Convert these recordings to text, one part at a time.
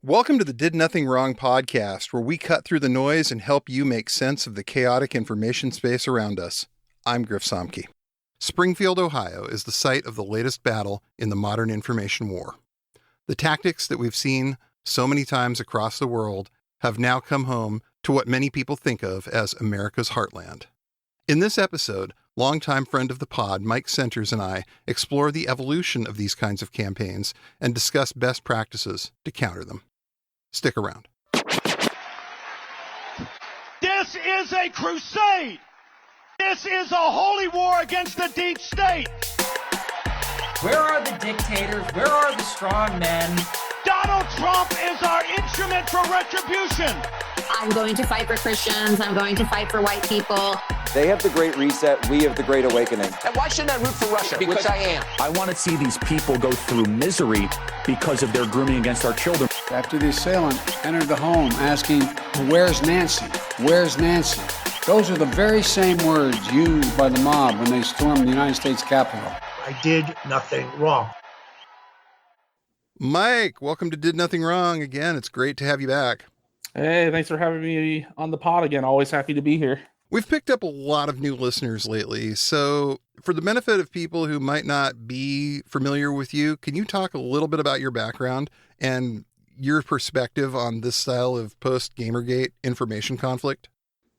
Welcome to the Did Nothing Wrong podcast, where we cut through the noise and help you make sense of the chaotic information space around us. I'm Griff Somke. Springfield, Ohio is the site of the latest battle in the modern information war. The tactics that we've seen so many times across the world have now come home to what many people think of as America's heartland. In this episode, longtime friend of the pod, Mike Centers, and I explore the evolution of these kinds of campaigns and discuss best practices to counter them. Stick around. This is a crusade. This is a holy war against the deep state. Where are the dictators? Where are the strong men? Donald Trump is our instrument for retribution. I'm going to fight for Christians. I'm going to fight for white people. They have the Great Reset. We have the Great Awakening. And why shouldn't I root for Russia? Because I am. I want to see these people go through misery because of their grooming against our children. After the assailant entered the home asking, "Where's Nancy? Where's Nancy?" Those are the very same words used by the mob when they stormed the United States Capitol. I did nothing wrong. Mike, welcome to Did Nothing Wrong again. It's great to have you back. Hey, thanks for having me on the pod again. Always happy to be here. We've picked up a lot of new listeners lately, so for the benefit of people who might not be familiar with you, can you talk a little bit about your background and your perspective on this style of post-Gamergate information conflict?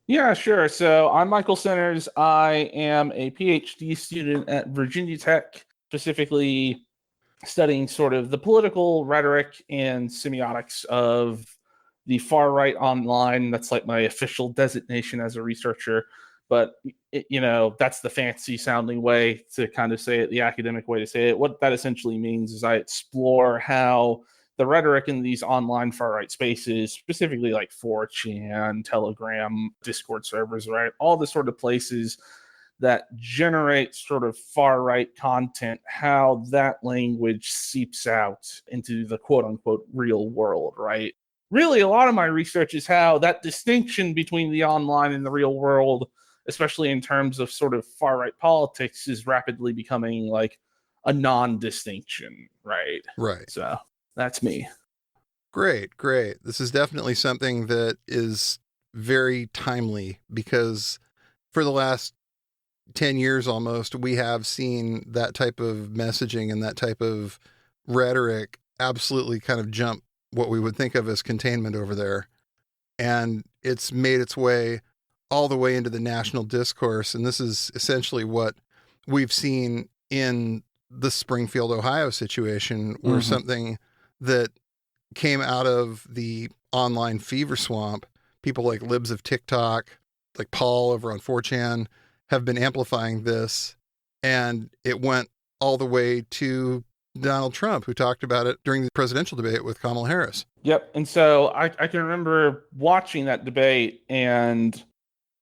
Yeah, sure. So I'm Michael Centers. I am a PhD student at Virginia Tech, specifically studying sort of the political rhetoric and semiotics of the far right online. That's like my official designation as a researcher. But, that's the fancy sounding way to kind of say it, the academic way to say it. What that essentially means is I explore how the rhetoric in these online far right spaces, specifically like 4chan, Telegram, Discord servers, right? All the sort of places that generate sort of far right content, how that language seeps out into the quote unquote real world, right? Really, a lot of my research is how that distinction between the online and the real world, especially in terms of sort of far right politics, is rapidly becoming like a non-distinction, right? Right. So that's me. Great. This is definitely something that is very timely because for the last 10 years almost, we have seen that type of messaging and that type of rhetoric absolutely kind of jump what we would think of as containment over there. And it's made its way all the way into the national discourse. And this is essentially what we've seen in the Springfield, Ohio situation, where something that came out of the online fever swamp, people like Libs of TikTok, like Paul over on 4chan, have been amplifying this. And it went all the way to Donald Trump, who talked about it during the presidential debate with Kamala Harris. Yep. And so I can remember watching that debate and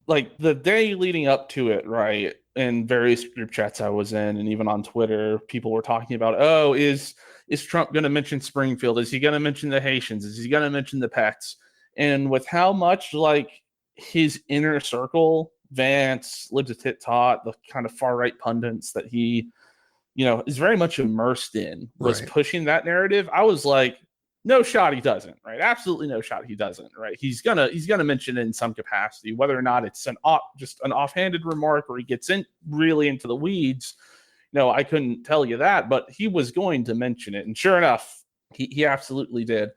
like the day leading up to it, right? In various group chats I was in, and even on Twitter, people were talking about, oh, is Trump going to mention Springfield? Is he going to mention the Haitians? Is he going to mention the pets? And with how much like his inner circle, Vance, Libs of TikTok, the kind of far right pundits that he, is very much immersed in, was pushing that narrative. I was like, no shot he doesn't, right? Absolutely no shot he doesn't, right? He's gonna mention it in some capacity, whether or not it's just an offhanded remark or he gets in really into the weeds. I couldn't tell you that, but he was going to mention it, and sure enough, he absolutely did.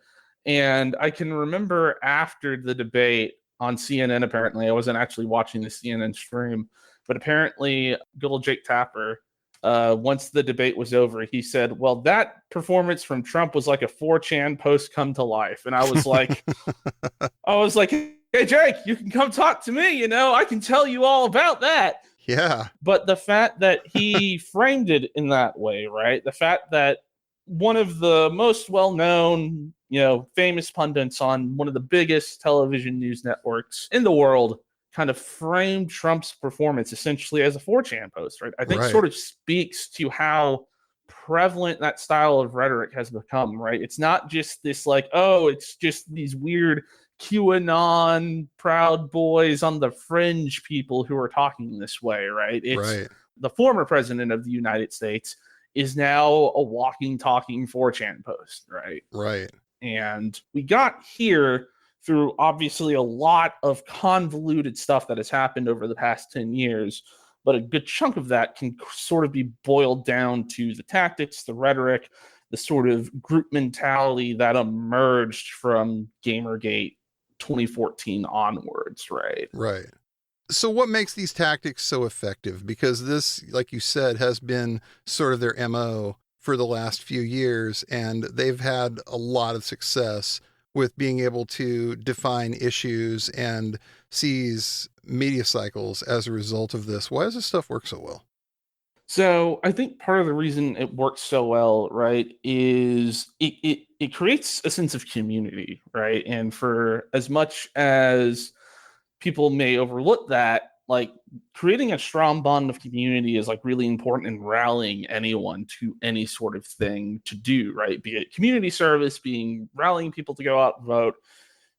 And I can remember after the debate on CNN, apparently, I wasn't actually watching the CNN stream, but apparently good old Jake Tapper, once the debate was over, he said, well, that performance from Trump was like a 4chan post come to life. And I was like, hey, Jake, you can come talk to me. I can tell you all about that. Yeah. But the fact that he framed it in that way, right? The fact that one of the most well-known, famous pundits on one of the biggest television news networks in the world kind of framed Trump's performance essentially as a 4chan post, right? I think sort of speaks to how prevalent that style of rhetoric has become, right? It's not just this like, oh, it's just these weird QAnon Proud Boys on the fringe people who are talking this way, right? It's the former president of the United States is now a walking, talking 4chan post, right? Right. And we got here through obviously a lot of convoluted stuff that has happened over the past 10 years. But a good chunk of that can sort of be boiled down to the tactics, the rhetoric, the sort of group mentality that emerged from Gamergate 2014 onwards, right? Right. So what makes these tactics so effective? Because this, like you said, has been sort of their MO for the last few years, and they've had a lot of success with being able to define issues and seize media cycles as a result of this. Why does this stuff work so well? So I think part of the reason it works so well, right, is it creates a sense of community, right? And for as much as people may overlook that, like creating a strong bond of community is like really important in rallying anyone to any sort of thing to do, right? Be it community service, being rallying people to go out and vote,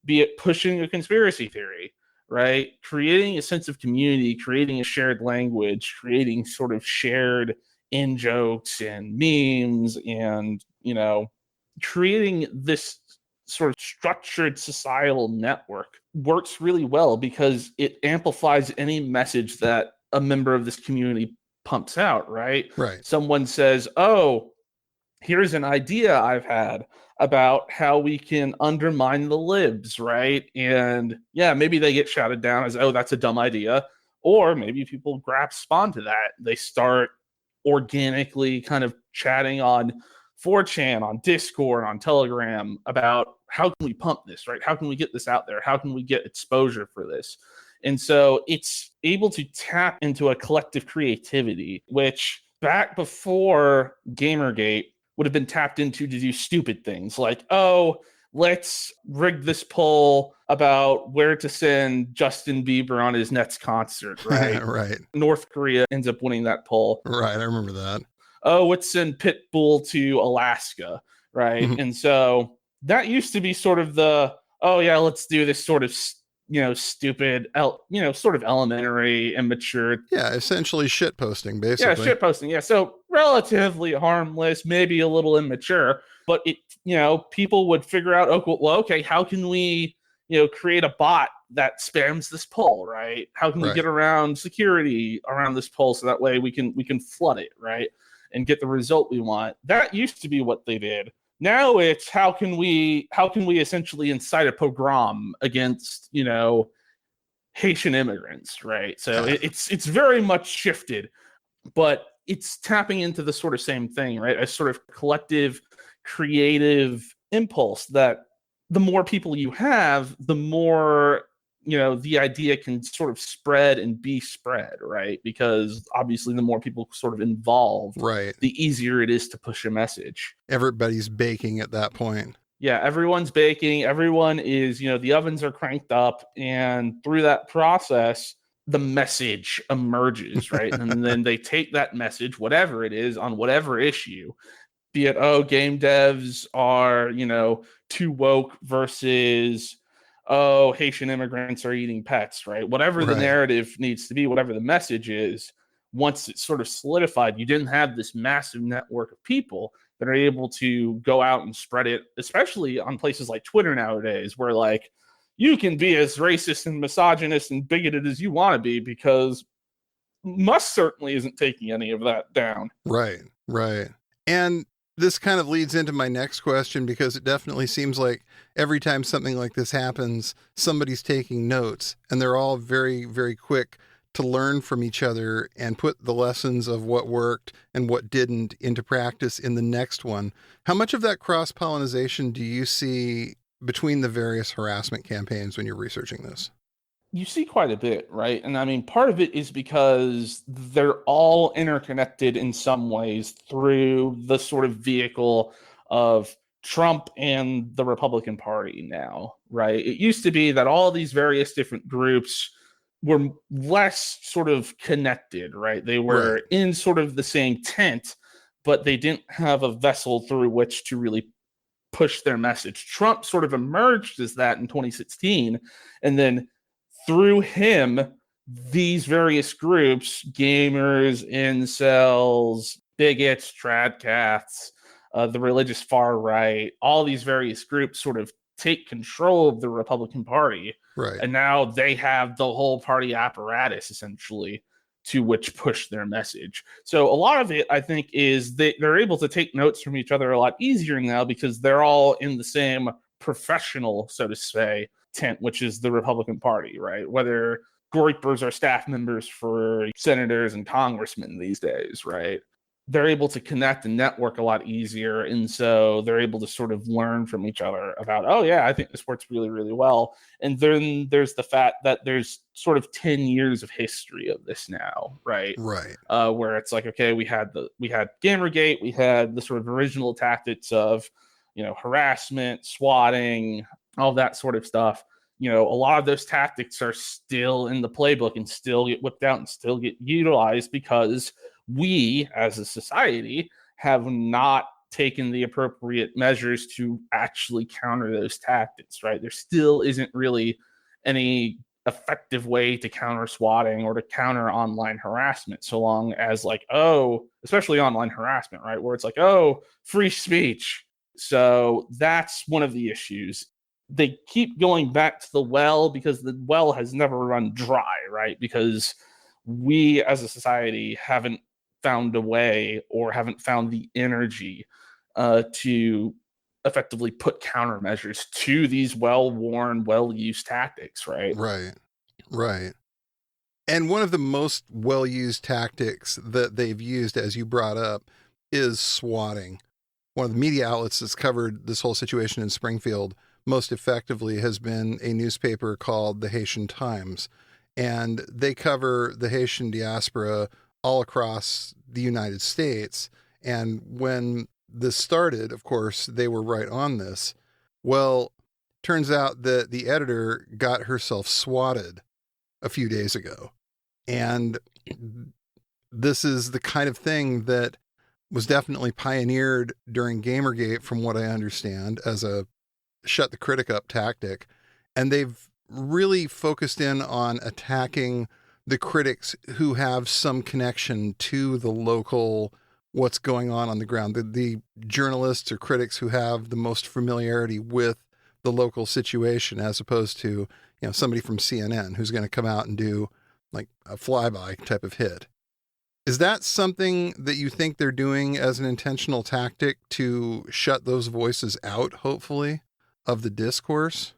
be it pushing a conspiracy theory, right? Creating a sense of community, creating a shared language, creating sort of shared in jokes and memes, and, you know, creating this sort of structured societal network works really well because it amplifies any message that a member of this community pumps out, right? Right. Someone says, oh, here's an idea I've had about how we can undermine the libs, right? And yeah, maybe they get shouted down as, oh, that's a dumb idea. Or maybe people grasp onto that. They start organically kind of chatting on 4chan, on Discord, on Telegram about how can we pump this, right? How can we get this out there? How can we get exposure for this? And so it's able to tap into a collective creativity, which back before Gamergate would have been tapped into to do stupid things like, oh, let's rig this poll about where to send Justin Bieber on his next concert, right? Right. North Korea ends up winning that poll. Right, I remember that. Oh, let's send Pitbull to Alaska, right? And so that used to be sort of the, oh yeah, let's do this sort of, stupid, sort of elementary, immature. Yeah, essentially shit posting, basically. Yeah, shit posting. Yeah, so relatively harmless, maybe a little immature, but it, people would figure out, oh, well, okay, how can we, create a bot that spams this poll, right? How can we get around security around this poll so that way we can flood it, right? And get the result we want. That used to be what they did. Now it's how can we essentially incite a pogrom against, Haitian immigrants, right? So it's very much shifted, but it's tapping into the sort of same thing, right? A sort of collective creative impulse that the more people you have, the more the idea can sort of spread and be spread, right? Because obviously the more people sort of involved, right, the easier it is to push a message. Everybody's baking at that point. Yeah, everyone's baking. Everyone is, the ovens are cranked up. And through that process, the message emerges, right? And then they take that message, whatever it is, on whatever issue, be it, oh, game devs are, too woke versus, oh, Haitian immigrants are eating pets, right? Whatever the narrative needs to be, whatever the message is, once it's sort of solidified, you didn't have this massive network of people that are able to go out and spread it, especially on places like Twitter nowadays, where like you can be as racist and misogynist and bigoted as you want to be because Musk certainly isn't taking any of that down. Right. And this kind of leads into my next question, because it definitely seems like every time something like this happens, somebody's taking notes, and they're all very, very quick to learn from each other and put the lessons of what worked and what didn't into practice in the next one. How much of that cross-pollination do you see between the various harassment campaigns when you're researching this? You see quite a bit, right? And I mean, part of it is because they're all interconnected in some ways through the sort of vehicle of Trump and the Republican Party now, right? It used to be that all these various different groups were less sort of connected, right? They were in sort of the same tent, but they didn't have a vessel through which to really push their message. Trump sort of emerged as that in 2016, and then through him, these various groups, gamers, incels, bigots, tradcasts, the religious far right, all these various groups sort of take control of the Republican Party. Right. And now they have the whole party apparatus essentially to which push their message. So a lot of it, I think, is they're able to take notes from each other a lot easier now because they're all in the same professional, so to say, tent, which is the Republican Party, right? Whether Groypers are staff members for senators and congressmen these days, right? They're able to connect and network a lot easier. And so they're able to sort of learn from each other about, oh, yeah, I think this works really, really well. And then there's the fact that there's sort of 10 years of history of this now, right? Right. Where it's like, okay, we had Gamergate, we had the sort of original tactics of, harassment, swatting, all that sort of stuff. A lot of those tactics are still in the playbook and still get whipped out and still get utilized because we as a society have not taken the appropriate measures to actually counter those tactics, right? There still isn't really any effective way to counter swatting or to counter online harassment, so long as especially online harassment, right? Where it's like, oh, free speech. So that's one of the issues. They keep going back to the well because the well has never run dry, right? Because we as a society haven't found a way or haven't found the energy to effectively put countermeasures to these well-worn, well-used tactics, right? Right. And one of the most well-used tactics that they've used, as you brought up, is swatting. One of the media outlets that's covered this whole situation in Springfield most effectively has been a newspaper called the Haitian Times. And they cover the Haitian diaspora all across the United States. And when this started, of course, they were right on this. Well, turns out that the editor got herself swatted a few days ago. And this is the kind of thing that was definitely pioneered during Gamergate, from what I understand, as a shut the critic up tactic. And they've really focused in on attacking the critics who have some connection to the local, what's going on the ground, the journalists or critics who have the most familiarity with the local situation, as opposed to, somebody from CNN who's going to come out and do like a flyby type of hit. Is that something that you think they're doing as an intentional tactic to shut those voices out, hopefully, of the discourse?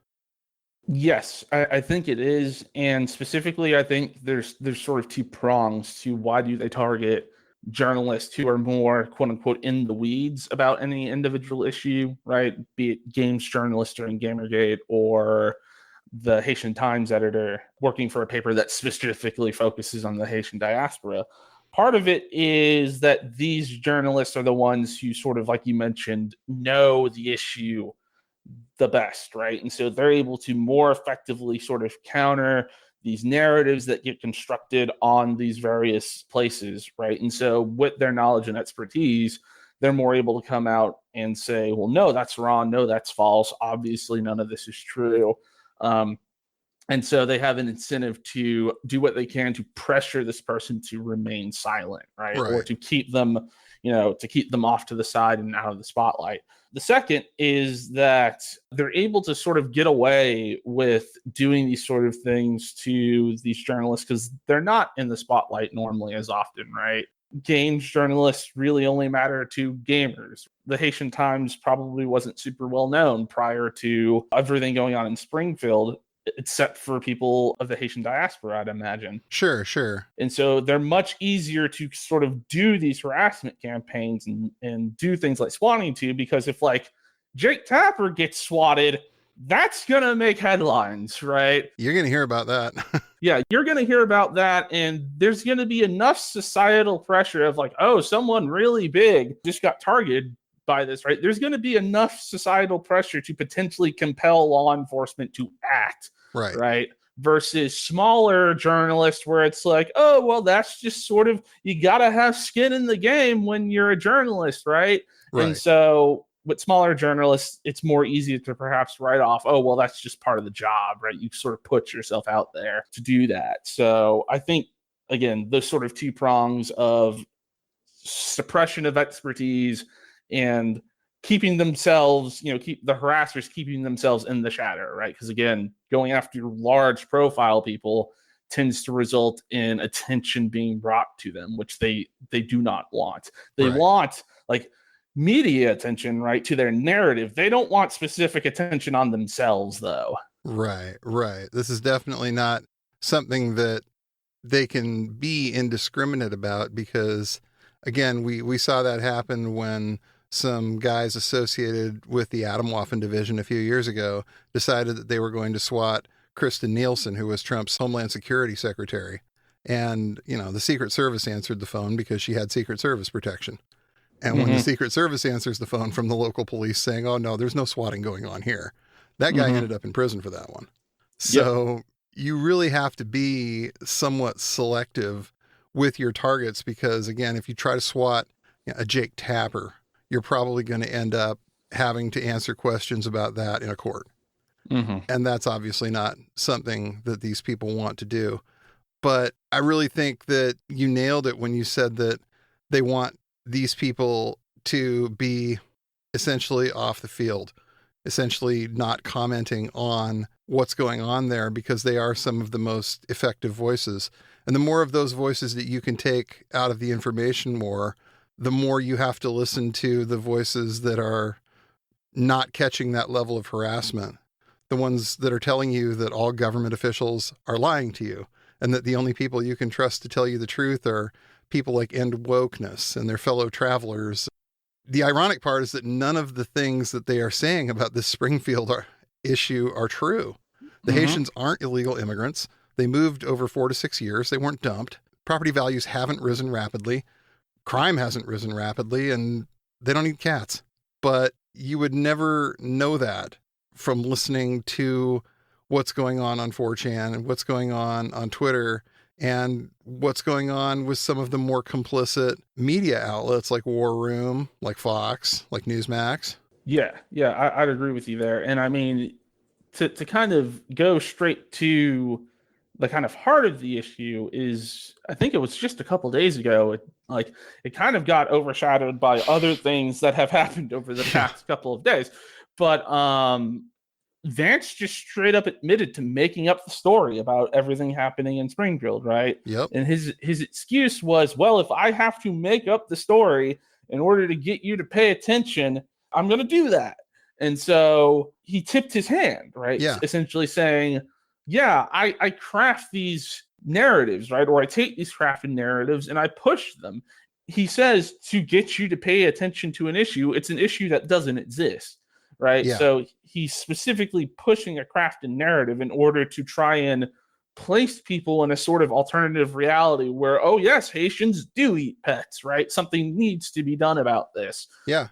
Yes, I think it is. And specifically, I think there's sort of two prongs to why do they target journalists who are more, quote unquote, in the weeds about any individual issue, right? Be it games journalist during Gamergate or the Haitian Times editor working for a paper that specifically focuses on the Haitian diaspora. Part of it is that these journalists are the ones who sort of, like you mentioned, know the issue the best, right? And so they're able to more effectively sort of counter these narratives that get constructed on these various places, right? And so with their knowledge and expertise, they're more able to come out and say, well, no, that's wrong. No, that's false. Obviously, none of this is true. And so they have an incentive to do what they can to pressure this person to remain silent, right? Or to keep them, to keep them off to the side and out of the spotlight. The second is that they're able to sort of get away with doing these sort of things to these journalists because they're not in the spotlight normally as often, right? Games journalists really only matter to gamers. The Haitian Times probably wasn't super well known prior to everything going on in Springfield, except for people of the Haitian diaspora, I'd imagine. Sure. And so they're much easier to sort of do these harassment campaigns and do things like swatting to, because if like Jake Tapper gets swatted, that's going to make headlines, right? You're going to hear about that. Yeah, you're going to hear about that. And there's going to be enough societal pressure of like, oh, someone really big just got targeted by this, right? There's going to be enough societal pressure to potentially compel law enforcement to act, right? Versus smaller journalists where it's like, oh, well, that's just sort of, you got to have skin in the game when you're a journalist, right? And so with smaller journalists, it's more easy to perhaps write off, oh, well, that's just part of the job, right? You sort of put yourself out there to do that. So I think, again, those sort of two prongs of suppression of expertise and keeping themselves, keep the harassers keeping themselves in the shadow, right? Because again, going after large profile people tends to result in attention being brought to them, which they do not want. They want like media attention, right, to their narrative. They don't want specific attention on themselves, though. Right. This is definitely not something that they can be indiscriminate about, because again, we saw that happen when some guys associated with the Atomwaffen division a few years ago decided that they were going to swat Kristen Nielsen, who was Trump's Homeland Security Secretary. And, the Secret Service answered the phone because she had Secret Service protection. And when the Secret Service answers the phone from the local police saying, oh, no, there's no swatting going on here, that guy ended up in prison for that one. So you really have to be somewhat selective with your targets, because, again, if you try to swat a Jake Tapper, you're probably going to end up having to answer questions about that in a court. And that's obviously not something that these people want to do. But I really think that you nailed it when you said that they want these people to be essentially off the field, essentially not commenting on what's going on there, because they are some of the most effective voices. And the more of those voices that you can take out of the information war, the more you have to listen to the voices that are not catching that level of harassment. The ones that are telling you that all government officials are lying to you, and that the only people you can trust to tell you the truth are people like End Wokeness and their fellow travelers. The ironic part is that none of the things that they are saying about this Springfield issue are true. The Haitians aren't illegal immigrants. They moved over 4 to 6 years. They weren't dumped. Property values haven't risen rapidly. Crime hasn't risen rapidly, and they don't eat cats. But you would never know that from listening to what's going on 4chan and what's going on Twitter and what's going on with some of the more complicit media outlets like War Room, like Fox, like Newsmax. Yeah, I'd agree with you there. And I mean, to kind of go straight to the kind of heart of the issue is, I think it was just a couple days ago, it kind of got overshadowed by other things that have happened over the past couple of days. But Vance just straight up admitted to making up the story about everything happening in Springfield, right? Yep. And his excuse was, well, if I have to make up the story in order to get you to pay attention, I'm going to do that. And so he tipped his hand, right? Yeah. Essentially saying, yeah, I craft these narratives, right? Or I take these crafted narratives and I push them. He says to get you to pay attention to an issue. It's an issue that doesn't exist, right? Yeah. So he's specifically pushing a crafted narrative in order to try and place people in a sort of alternative reality where, oh yes, Haitians do eat pets, right? Something needs to be done about this. Yeah.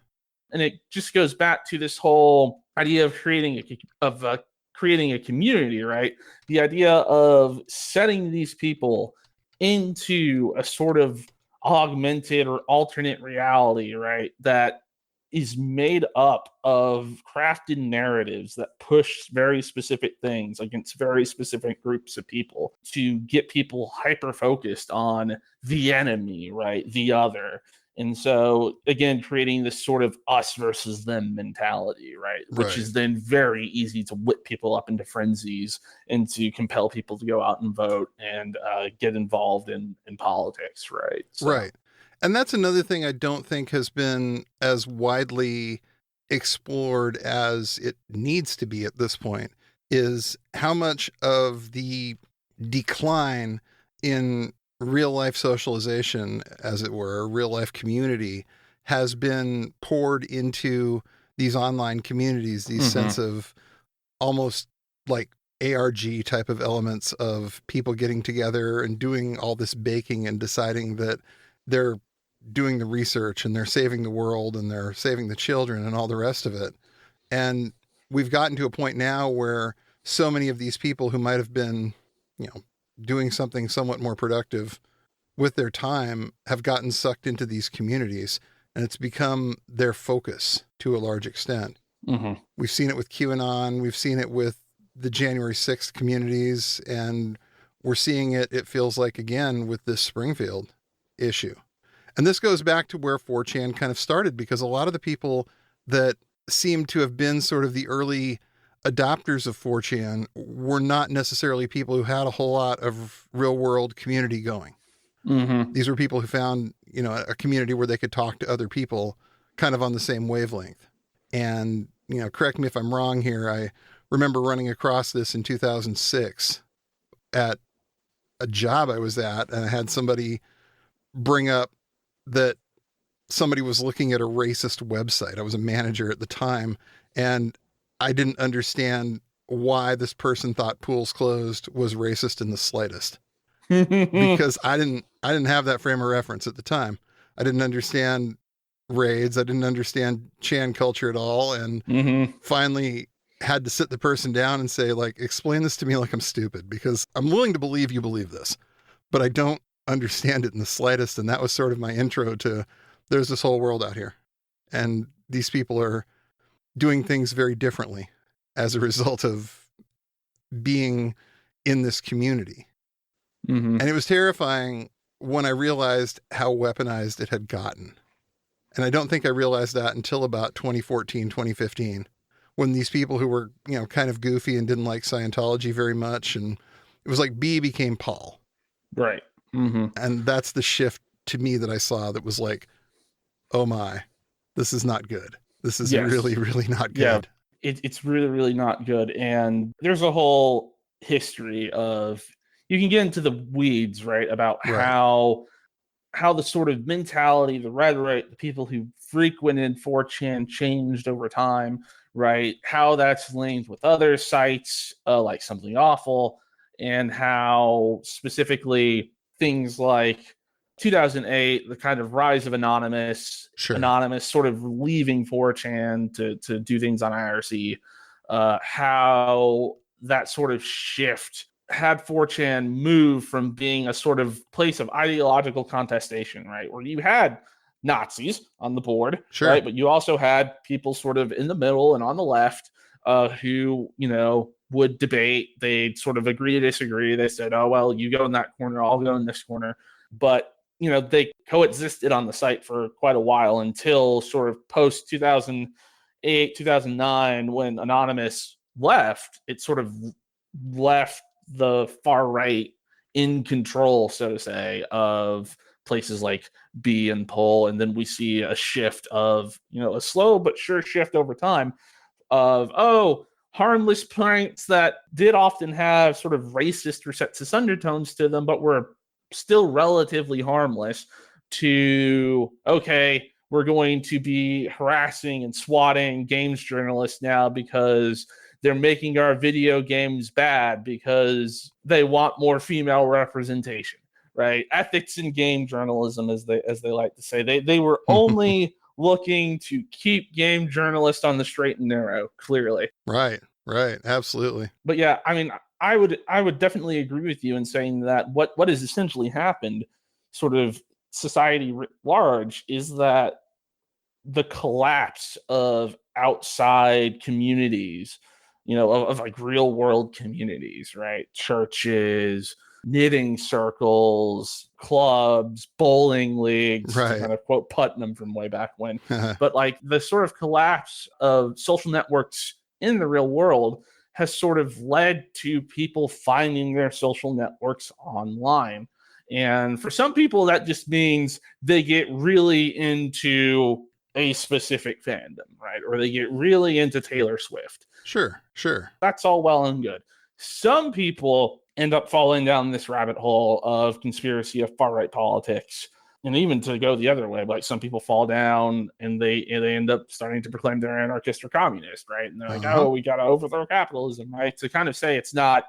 And it just goes back to this whole idea of creating a community, right? The idea of setting these people into a sort of augmented or alternate reality, right? That is made up of crafted narratives that push very specific things against very specific groups of people to get people hyper-focused on the enemy, right? The other. And so, again, creating this sort of us versus them mentality, right? Which is then very easy to whip people up into frenzies and to compel people to go out and vote and get involved in politics, right? So. Right. And that's another thing I don't think has been as widely explored as it needs to be at this point, is how much of the decline in real life socialization, as it were, real life community, has been poured into these online communities, these sense of almost like ARG type of elements of people getting together and doing all this baking and deciding that they're doing the research and they're saving the world and they're saving the children and all the rest of it. And we've gotten to a point now where so many of these people who might have been, doing something somewhat more productive with their time have gotten sucked into these communities, and it's become their focus to a large extent. We've seen it with QAnon. We've seen it with the January 6th communities, and we're seeing it feels like, again, with this Springfield issue. And this goes back to where 4chan kind of started, because a lot of the people that seem to have been sort of the early adopters of 4chan were not necessarily people who had a whole lot of real world community going. Mm-hmm. These were people who found, a community where they could talk to other people kind of on the same wavelength. And, correct me if I'm wrong here. I remember running across this in 2006 at a job I was at, and I had somebody bring up that somebody was looking at a racist website. I was a manager at the time, and I didn't understand why this person thought Pools Closed was racist in the slightest, because I didn't have that frame of reference at the time. I didn't understand raids. I didn't understand Chan culture at all. And finally had to sit the person down and say, like, explain this to me like I'm stupid, because I'm willing to believe you believe this, but I don't understand it in the slightest. And that was sort of my intro to, there's this whole world out here, and these people are doing things very differently as a result of being in this community. And it was terrifying when I realized how weaponized it had gotten. And I don't think I realized that until about 2014, 2015, when these people who were, kind of goofy and didn't like Scientology very much. And it was like B became Paul. Right. And that's the shift to me that I saw, that was like, oh my, this is not good. This is really, really not good. Yeah, it's really, really not good. And there's a whole history of, you can get into the weeds, right, about how the sort of mentality, the rhetoric, the people who frequented 4chan changed over time, right? How that's linked with other sites like Something Awful, and how specifically things like 2008, the kind of rise of Anonymous sort of leaving 4chan to do things on IRC, how that sort of shift had 4chan move from being a sort of place of ideological contestation, right, where you had Nazis on the board, right, but you also had people sort of in the middle and on the left who, would debate. They'd sort of agree to disagree. They said, oh, well, you go in that corner, I'll go in this corner. But, they coexisted on the site for quite a while until sort of post 2008, 2009, when Anonymous left. It sort of left the far right in control, so to say, of places like B and Pol. And then we see a shift of, a slow but sure shift over time of, harmless pranks that did often have sort of racist or sexist undertones to them, but were still relatively harmless, to, okay, we're going to be harassing and swatting games journalists now because they're making our video games bad because they want more female representation, right? Ethics in game journalism, as they like to say. They were only looking to keep game journalists on the straight and narrow, clearly. Right. Absolutely. But yeah, I mean, I would definitely agree with you in saying that what has essentially happened, sort of society writ large, is that the collapse of outside communities, of like real world communities, right? Churches, knitting circles, clubs, bowling leagues, to kind of quote Putnam from way back when. But like the sort of collapse of social networks in the real world has sort of led to people finding their social networks online. And for some people, that just means they get really into a specific fandom, right? Or they get really into Taylor Swift. Sure. That's all well and good. Some people end up falling down this rabbit hole of conspiracy of far-right politics. And even to go the other way, like some people fall down and they end up starting to proclaim they're anarchist or communist, right? And they're like, oh, we got to overthrow capitalism, right? To kind of say it's not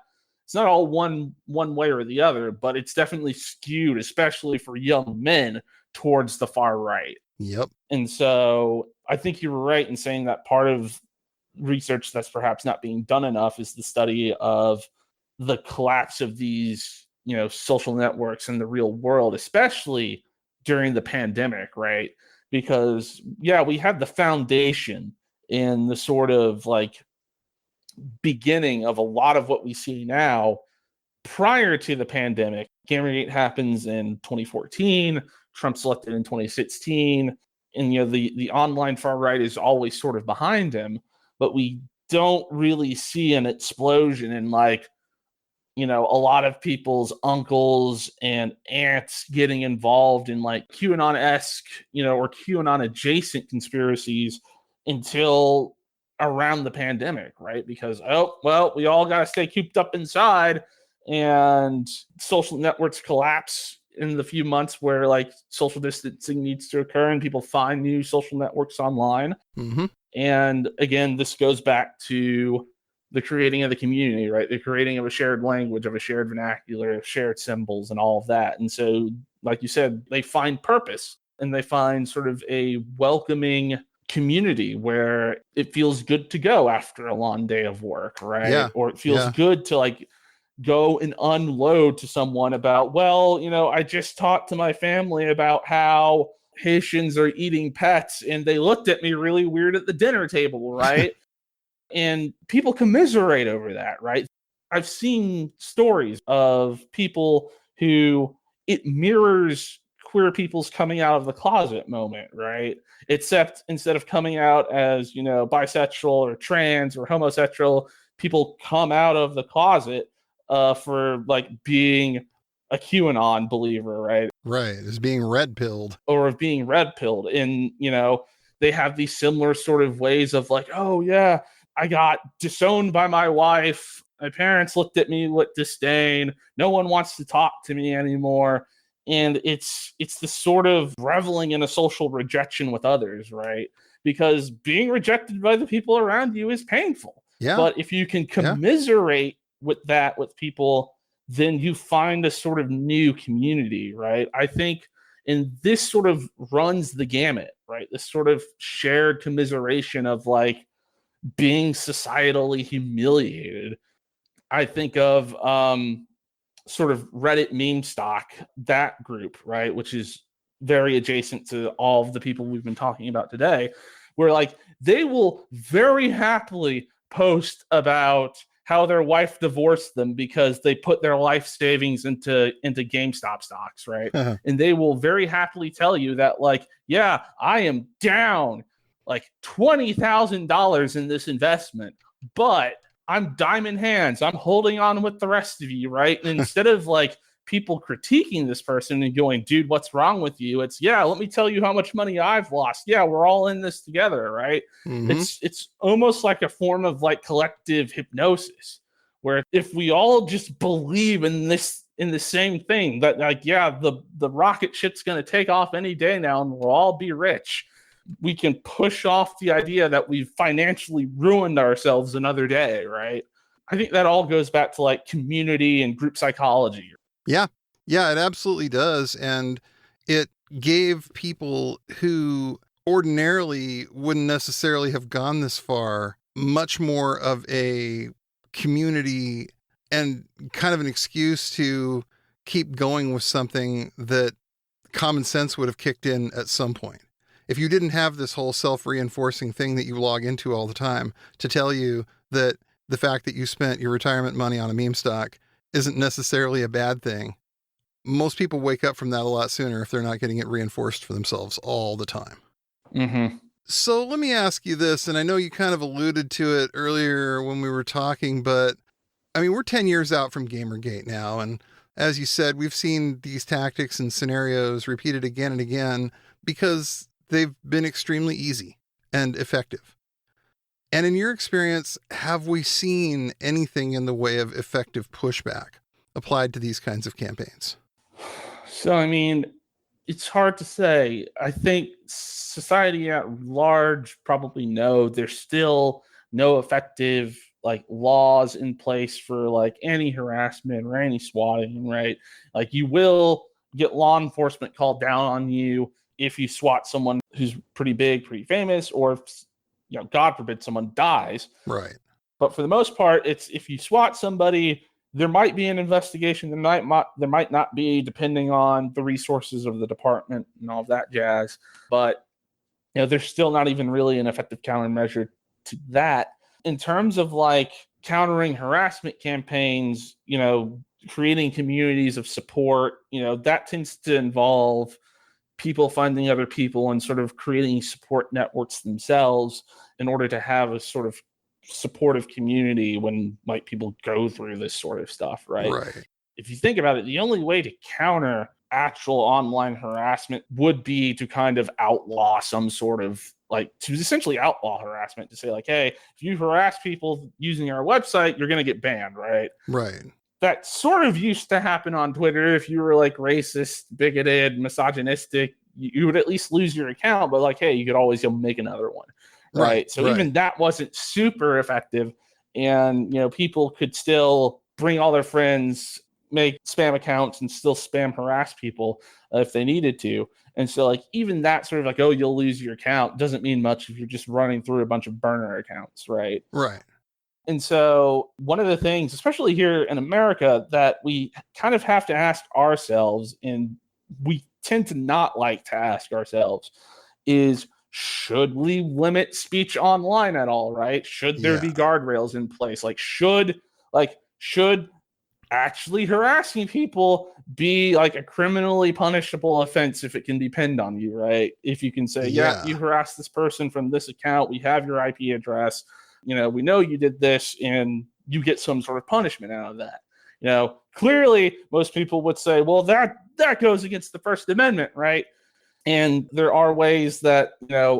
all one way or the other, but it's definitely skewed, especially for young men, towards the far right. Yep. And so I think you were right in saying that part of research that's perhaps not being done enough is the study of the collapse of these, social networks in the real world, especially during the pandemic, right? Because, we had the foundation in the sort of like beginning of a lot of what we see now prior to the pandemic. Gamergate happens in 2014. Trump's elected in 2016, and the online far right is always sort of behind him, but we don't really see an explosion in a lot of people's uncles and aunts getting involved in QAnon-esque, or QAnon adjacent conspiracies until around the pandemic, right? Because, we all got to stay cooped up inside, and social networks collapse in the few months where social distancing needs to occur and people find new social networks online. Mm-hmm. And again, this goes back to the creating of the community, right? The creating of a shared language, of a shared vernacular, of shared symbols, and all of that. And so, like you said, they find purpose, and they find sort of a welcoming community where it feels good to go after a long day of work, right? Yeah. Or it feels good to go and unload to someone about, I just talked to my family about how Haitians are eating pets and they looked at me really weird at the dinner table, right? And people commiserate over that, right? I've seen stories of people who it mirrors queer people's coming out of the closet moment, right? Except instead of coming out as, bisexual or trans or homosexual, people come out of the closet for being a QAnon believer, right? Right, as being red pilled. Or of being red pilled. And, they have these similar sort of ways of I got disowned by my wife. My parents looked at me with disdain. No one wants to talk to me anymore. And it's this sort of reveling in a social rejection with others, right? Because being rejected by the people around you is painful. Yeah. But if you can commiserate with people, then you find a sort of new community, right? I think, and this sort of runs the gamut, right? This sort of shared commiseration of being societally humiliated. I think of sort of Reddit meme stock, that group, right? Which is very adjacent to all of the people we've been talking about today, where they will very happily post about how their wife divorced them because they put their life savings into GameStop stocks, right? Uh-huh. And they will very happily tell you that I am down $20,000 in this investment, but I'm diamond hands. I'm holding on with the rest of you, right? And instead of people critiquing this person and going, dude, what's wrong with you? It's, let me tell you how much money I've lost. Yeah, we're all in this together, right? Mm-hmm. It's almost like a form of collective hypnosis, where if we all just believe in the same thing, that the rocket ship's going to take off any day now and we'll all be rich, we can push off the idea that we've financially ruined ourselves another day, right? I think that all goes back to community and group psychology. Yeah, it absolutely does. And it gave people who ordinarily wouldn't necessarily have gone this far much more of a community and kind of an excuse to keep going with something that common sense would have kicked in at some point. If you didn't have this whole self-reinforcing thing that you log into all the time to tell you that the fact that you spent your retirement money on a meme stock isn't necessarily a bad thing, most people wake up from that a lot sooner if they're not getting it reinforced for themselves all the time. Mm-hmm. So let me ask you this, and I know you kind of alluded to it earlier when we were talking, but we're 10 years out from Gamergate now. And as you said, we've seen these tactics and scenarios repeated again and again because they've been extremely easy and effective. And in your experience, have we seen anything in the way of effective pushback applied to these kinds of campaigns? So, it's hard to say. I think society at large probably no. There's still no effective laws in place for any harassment or any swatting, right? You will get law enforcement called down on you if you swat someone who's pretty big, pretty famous, or if, God forbid, someone dies. Right. But for the most part, it's if you swat somebody, there might be an investigation. There might not be, depending on the resources of the department and all of that jazz. But there's still not even really an effective countermeasure to that. In terms of countering harassment campaigns, creating communities of support, that tends to involve people finding other people and sort of creating support networks themselves in order to have a sort of supportive community when like people go through this sort of stuff, right? Right. If you think about it, the only way to counter actual online harassment would be to kind of outlaw some sort of like to essentially outlaw harassment, to say like, hey, if you harass people using our website, you're going to get banned, right? Right. That sort of used to happen on Twitter. If you were like racist, bigoted, misogynistic, you would at least lose your account, but like, hey, you could always make another one, right? So even that wasn't super effective, and people could still bring all their friends, make spam accounts, and still spam harass people if they needed to. And so like even that sort of like, oh, you'll lose your account doesn't mean much if you're just running through a bunch of burner accounts, right? Right. And so one of the things, especially here in America, that we kind of have to ask ourselves, and we tend to not like to ask ourselves, is should we limit speech online at all, right? Should there be guardrails in place? Should actually harassing people be like a criminally punishable offense if it can be pinned on you, right? If you can say, you harassed this person from this account, we have your IP address, we know you did this, and you get some sort of punishment out of that. Clearly most people would say, well, that goes against the First Amendment, right? And there are ways that,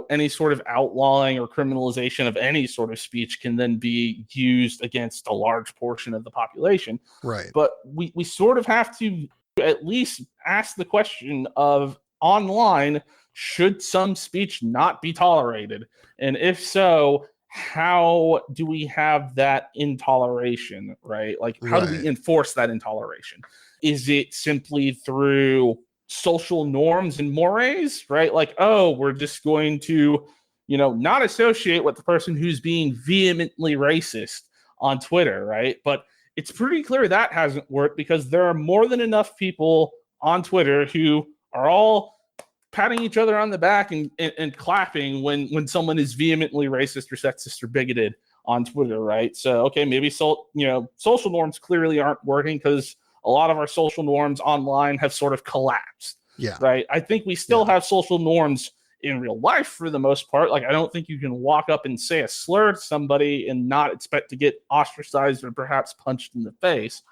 any sort of outlawing or criminalization of any sort of speech can then be used against a large portion of the population. Right. But we sort of have to at least ask the question of online, should some speech not be tolerated? And if so, how do we have that intoleration, right? Like, how do we enforce that intoleration? Is it simply through social norms and mores, right? Like, oh, we're just going to, not associate with the person who's being vehemently racist on Twitter, right? But it's pretty clear that hasn't worked, because there are more than enough people on Twitter who are all patting each other on the back and clapping when someone is vehemently racist or sexist or bigoted on Twitter, right? So, okay, maybe social norms clearly aren't working, because a lot of our social norms online have sort of collapsed. Yeah. Right. I think we still have social norms in real life for the most part. Like, I don't think you can walk up and say a slur to somebody and not expect to get ostracized or perhaps punched in the face.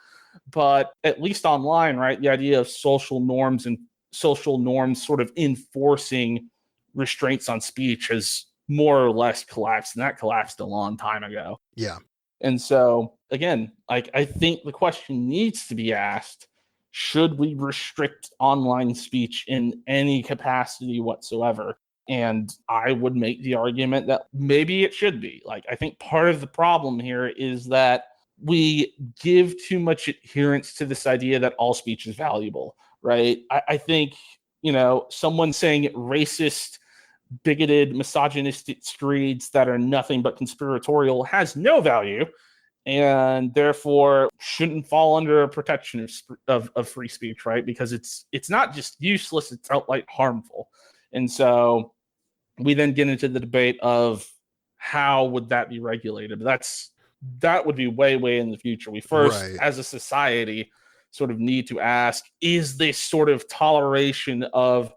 But at least online, right, the idea of social norms and social norms sort of enforcing restraints on speech has more or less collapsed, and that collapsed a long time ago. Yeah. And so, again, I think the question needs to be asked, should we restrict online speech in any capacity whatsoever? And I would make the argument that maybe it should be. Like, I think part of the problem here is that we give too much adherence to this idea that all speech is valuable, right? I think, someone saying racist, bigoted, misogynistic screeds that are nothing but conspiratorial has no value, and therefore shouldn't fall under a protection of free speech, right? Because it's not just useless, it's outright harmful. And so we then get into the debate of how would that be regulated. But that would be way in the future. We first, as a society, sort of need to ask, is this sort of toleration of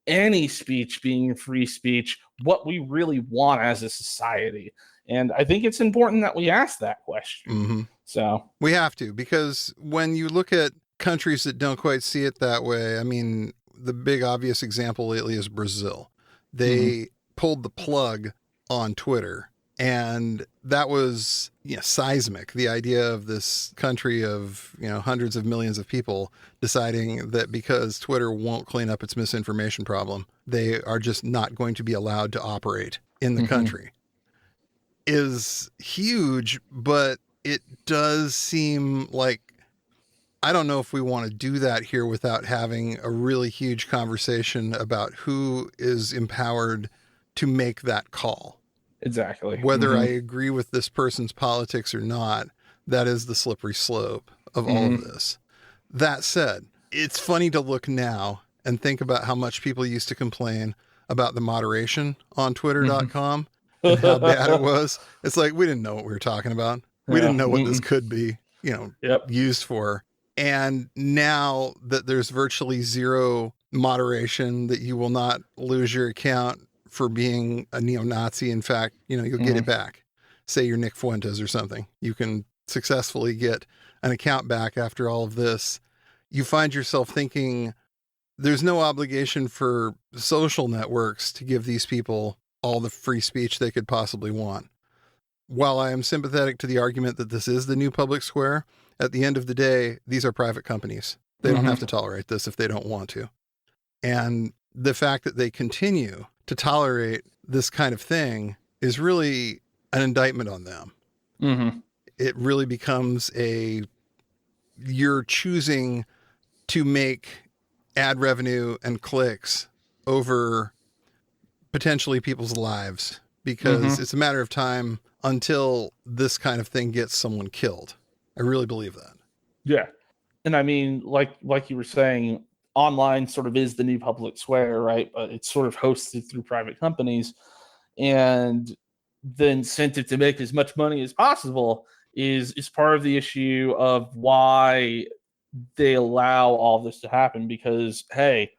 any speech being free speech what we really want as a society? And I think it's important that we ask that question. Mm-hmm. So we have to, because when you look at countries that don't quite see it that way, I mean, the big obvious example lately is Brazil. They pulled the plug on Twitter, and that was seismic. The idea of this country of hundreds of millions of people deciding that because Twitter won't clean up its misinformation problem, they are just not going to be allowed to operate in the country is huge. But it does seem like, I don't know if we want to do that here without having a really huge conversation about who is empowered to make that call. Exactly. Whether I agree with this person's politics or not, that is the slippery slope of all of this. That said, it's funny to look now and think about how much people used to complain about the moderation on twitter.com and how bad it was. It's like, we didn't know what we were talking about. We didn't know what this could be, used for. And now that there's virtually zero moderation, that you will not lose your account for being a neo-Nazi. In fact, you'll get it back. Say you're Nick Fuentes or something. You can successfully get an account back after all of this. You find yourself thinking there's no obligation for social networks to give these people all the free speech they could possibly want. While I am sympathetic to the argument that this is the new public square, at the end of the day, these are private companies. They don't have to tolerate this if they don't want to. And the fact that they continue to tolerate this kind of thing is really an indictment on them. It really becomes you're choosing to make ad revenue and clicks over potentially people's lives, because it's a matter of time until this kind of thing gets someone killed. I really believe that. Yeah. And I mean, like you were saying, online sort of is the new public square, right? But it's sort of hosted through private companies. And the incentive to make as much money as possible is part of the issue of why they allow all this to happen. Because, hey,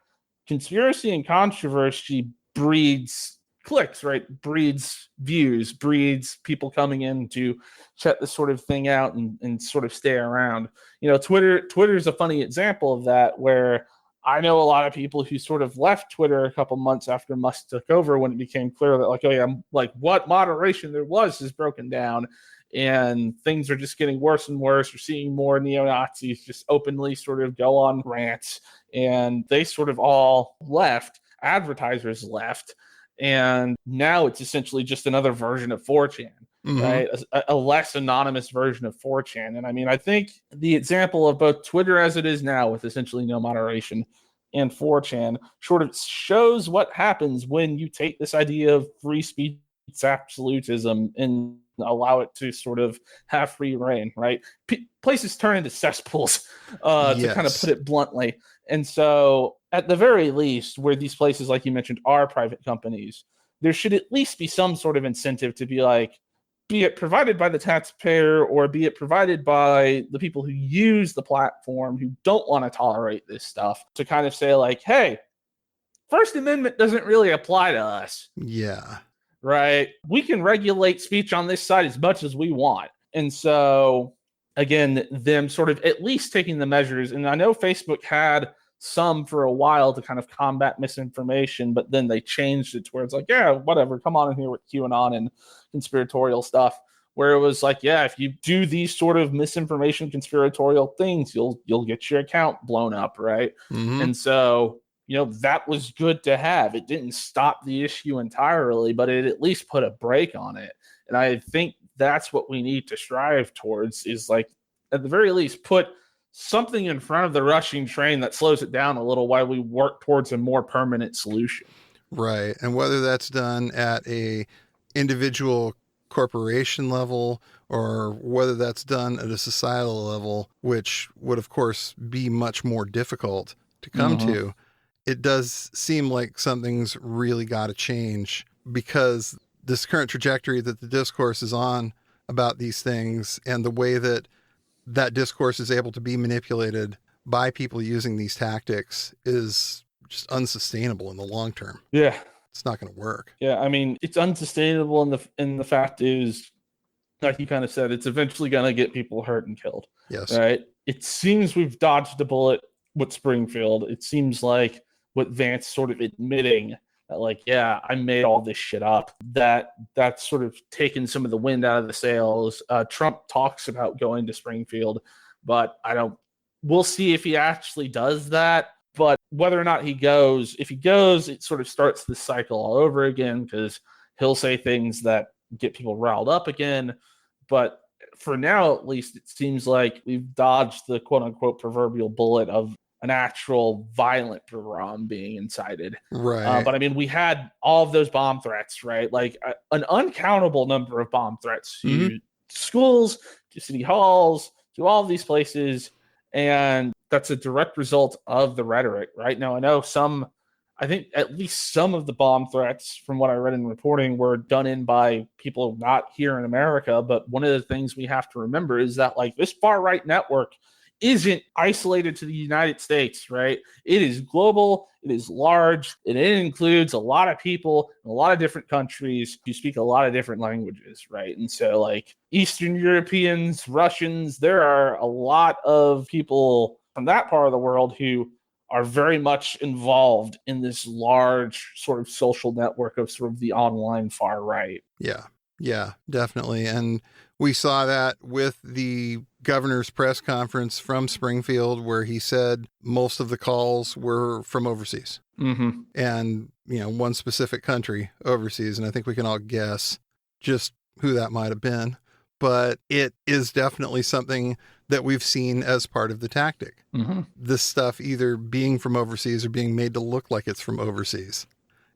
conspiracy and controversy breeds clicks, right? Breeds views, breeds people coming in to check this sort of thing out and sort of stay around. Twitter is a funny example of that, where I know a lot of people who sort of left Twitter a couple months after Musk took over, when it became clear that what moderation there was is broken down and things are just getting worse and worse. We're seeing more neo-Nazis just openly sort of go on rants, and they sort of all left. Advertisers left. And now it's essentially just another version of 4chan, right? A less anonymous version of 4chan. And I mean, I think the example of both Twitter as it is now, with essentially no moderation, and 4chan sort of shows what happens when you take this idea of free speech absolutism and allow it to sort of have free reign, right? Places turn into cesspools, to kind of put it bluntly. And so at the very least, where these places, like you mentioned, are private companies, there should at least be some sort of incentive to be like, be it provided by the taxpayer or be it provided by the people who use the platform who don't want to tolerate this stuff, to kind of say like, hey, First Amendment doesn't really apply to us. Yeah. Right? We can regulate speech on this side as much as we want. And so, again, them sort of at least taking the measures. And I know Facebook had some for a while to kind of combat misinformation, but then they changed it to where it's like, yeah, whatever, come on in here with QAnon and conspiratorial stuff, where it was like, yeah, if you do these sort of misinformation conspiratorial things, you'll get your account blown up, right? And so, that was good to have. It didn't stop the issue entirely, but it at least put a break on it. And I think that's what we need to strive towards, is like, at the very least, put something in front of the rushing train that slows it down a little while we work towards a more permanent solution. Right. And whether that's done at a individual corporation level or whether that's done at a societal level, which would, of course, be much more difficult to come to, it does seem like something's really got to change, because this current trajectory that the discourse is on about these things and the way that discourse is able to be manipulated by people using these tactics is just unsustainable in the long term. Yeah. It's not going to work. Yeah. I mean, it's unsustainable. And the fact is, like you kind of said, it's eventually going to get people hurt and killed. Yes. Right. It seems we've dodged a bullet with Springfield. It seems like with Vance sort of admitting that, like, yeah, I made all this shit up, that's sort of taken some of the wind out of the sails. Trump talks about going to Springfield, but we'll see if he actually does that. But whether or not he goes, if he goes, it sort of starts the cycle all over again, because he'll say things that get people riled up again. But for now, at least, it seems like we've dodged the quote unquote proverbial bullet of an actual violent pogrom being incited. Right. But I mean, we had all of those bomb threats, right? Like an uncountable number of bomb threats to schools, to city halls, to all of these places. And that's a direct result of the rhetoric, right? Now, I think at least some of the bomb threats, from what I read in reporting, were done in by people not here in America. But one of the things we have to remember is that, like, this far right network isn't isolated to the United States, right? It is global, it is large, and it includes a lot of people in a lot of different countries who speak a lot of different languages, right? And so, like, Eastern Europeans, Russians, there are a lot of people from that part of the world who are very much involved in this large sort of social network of sort of the online far right. Yeah, definitely. And we saw that with the governor's press conference from Springfield, where he said most of the calls were from overseas and, one specific country overseas. And I think we can all guess just who that might have been. But it is definitely something that we've seen as part of the tactic. This stuff either being from overseas or being made to look like it's from overseas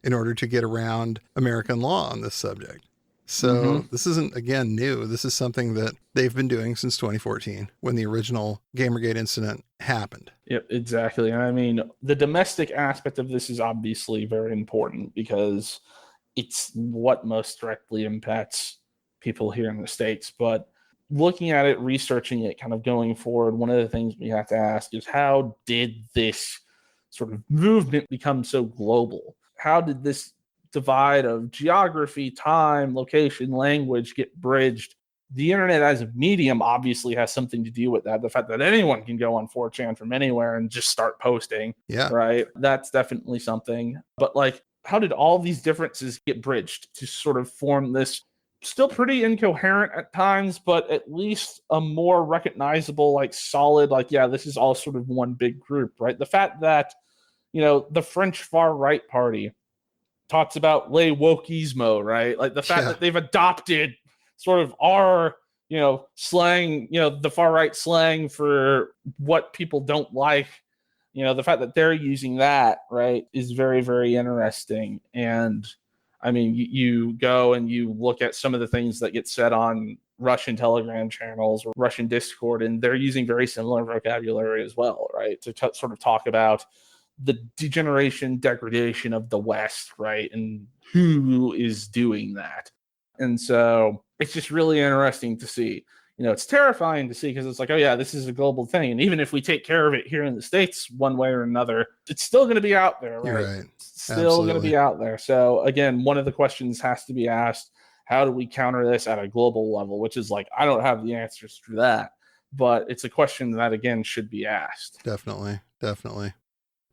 in order to get around American law on this subject. So this isn't, again, new. This is something that they've been doing since 2014 when the original Gamergate incident happened. Yep, exactly. And I mean, the domestic aspect of this is obviously very important because it's what most directly impacts people here in the States. But looking at it, researching it, kind of going forward, one of the things we have to ask is, how did this sort of movement become so global? How did this divide of geography, time, location, language get bridged? The internet as a medium obviously has something to do with that. The fact that anyone can go on 4chan from anywhere and just start posting, right? That's definitely something. But like, how did all these differences get bridged to sort of form this still pretty incoherent at times, but at least a more recognizable, like solid, like, yeah, this is all sort of one big group, right? The fact that, the French far right party talks about les wokeismo, right? Like the fact that they've adopted sort of our, slang, the far right slang for what people don't like, the fact that they're using that, right, is very, very interesting. And I mean, you go and you look at some of the things that get said on Russian Telegram channels or Russian Discord, and they're using very similar vocabulary as well, right? To sort of talk about the degeneration, degradation of the West, right? And who is doing that. And so it's just really interesting to see. It's terrifying to see because it's like, oh yeah, this is a global thing. And even if we take care of it here in the States one way or another, it's still going to be out there, right? Right. It's still going to be out there. So again, one of the questions has to be asked, how do we counter this at a global level? Which is like, I don't have the answers to that, but it's a question that, again, should be asked. Definitely.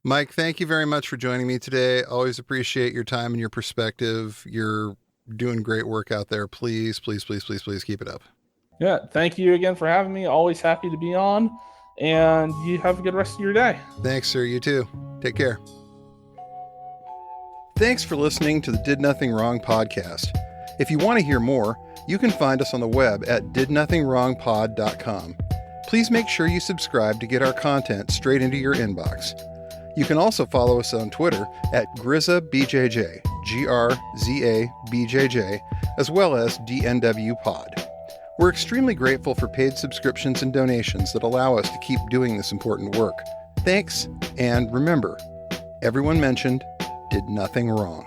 Mike, thank you very much for joining me today. Always appreciate your time and your perspective. You're doing great work out there. Please keep it up. Yeah, thank you again for having me. Always happy to be on, and you have a good rest of your day. Thanks, sir. You too. Take care. Thanks for listening to the Did Nothing Wrong podcast. If you want to hear more, you can find us on the web at didnothingwrongpod.com. Please make sure you subscribe to get our content straight into your inbox. You can also follow us on Twitter at GrizaBJJ, GRZABJJ, as well as DNWPod. We're extremely grateful for paid subscriptions and donations that allow us to keep doing this important work. Thanks, and remember, everyone mentioned did nothing wrong.